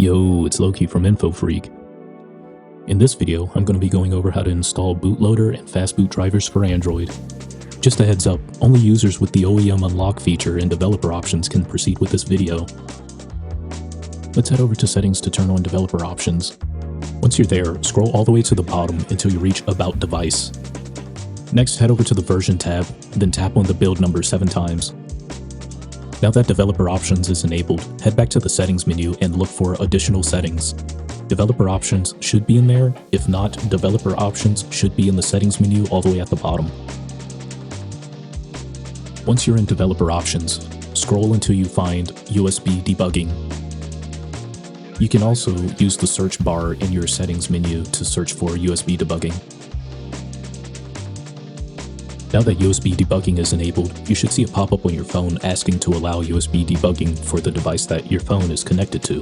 Yo, it's Loki from infophreak. In this video, I'm going to be going over how to install bootloader and fastboot drivers for Android. Just a heads up, only users with the OEM unlock feature and developer options can proceed with this video. Let's head over to settings to turn on developer options. Once you're there, scroll all the way to the bottom until you reach About Device. Next, head over to the Version tab, then tap on the build number 7 times. Now that developer options is enabled, head back to the settings menu and look for additional settings. Developer options should be in there. If not, developer options should be in the settings menu all the way at the bottom. Once you're in developer options, scroll until you find USB debugging. You can also use the search bar in your settings menu to search for USB debugging. Now that USB debugging is enabled, you should see a pop-up on your phone asking to allow USB debugging for the device that your phone is connected to.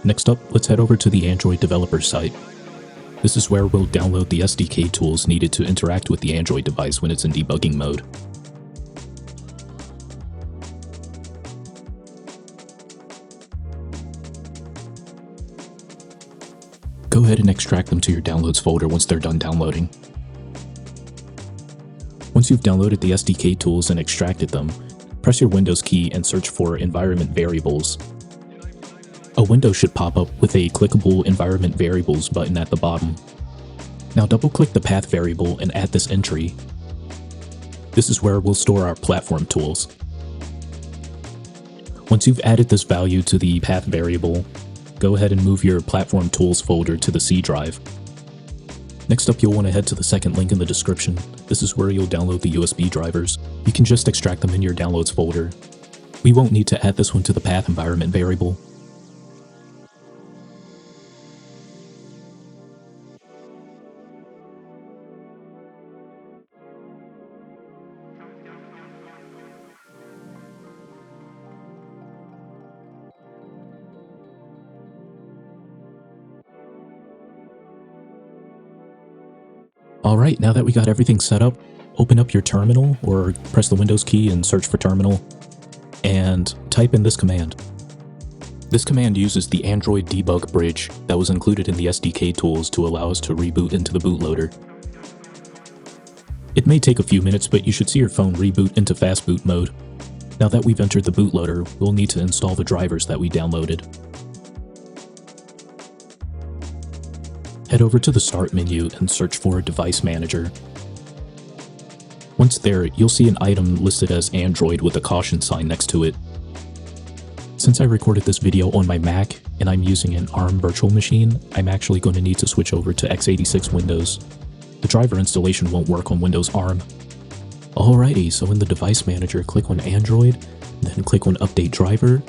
Next up, let's head over to the Android developer site. This is where we'll download the SDK tools needed to interact with the Android device when it's in debugging mode. Go ahead and extract them to your downloads folder once they're done downloading. Once you've downloaded the SDK tools and extracted them, press your Windows key and search for environment variables. A window should pop up with a clickable environment variables button at the bottom. Now double-click the path variable and add this entry. This is where we'll store our platform tools. Once you've added this value to the path variable, go ahead and move your platform tools folder to the C drive. Next up, you'll want to head to the second link in the description. This is where you'll download the USB drivers. You can just extract them in your downloads folder. We won't need to add this one to the path environment variable. Alright, now that we got everything set up, open up your terminal or press the Windows key and search for terminal and type in this command. This command uses the Android debug bridge that was included in the SDK tools to allow us to reboot into the bootloader. It may take a few minutes, but you should see your phone reboot into fastboot mode. Now that we've entered the bootloader, we'll need to install the drivers that we downloaded. Head over to the Start menu and search for Device Manager. Once there, you'll see an item listed as Android with a caution sign next to it. Since I recorded this video on my Mac and I'm using an ARM virtual machine, I'm actually going to need to switch over to x86 Windows. The driver installation won't work on Windows ARM. Alrighty, so in the Device Manager, click on Android, then click on Update Driver,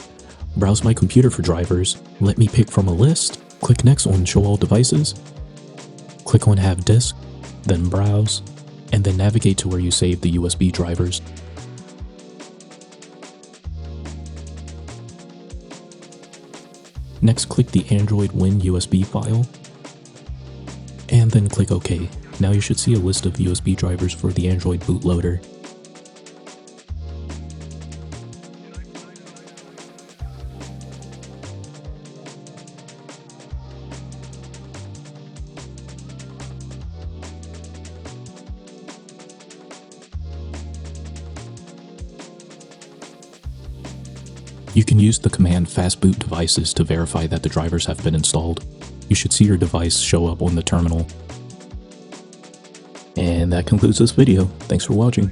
browse my computer for drivers, let me pick from a list, click next on Show All Devices, click on Have Disk, then Browse, and then navigate to where you save the USB drivers. Next, click the Android Win USB file, and then click OK. Now you should see a list of USB drivers for the Android bootloader. You can use the command fastboot devices to verify that the drivers have been installed. You should see your device show up on the terminal. And that concludes this video. Thanks for watching.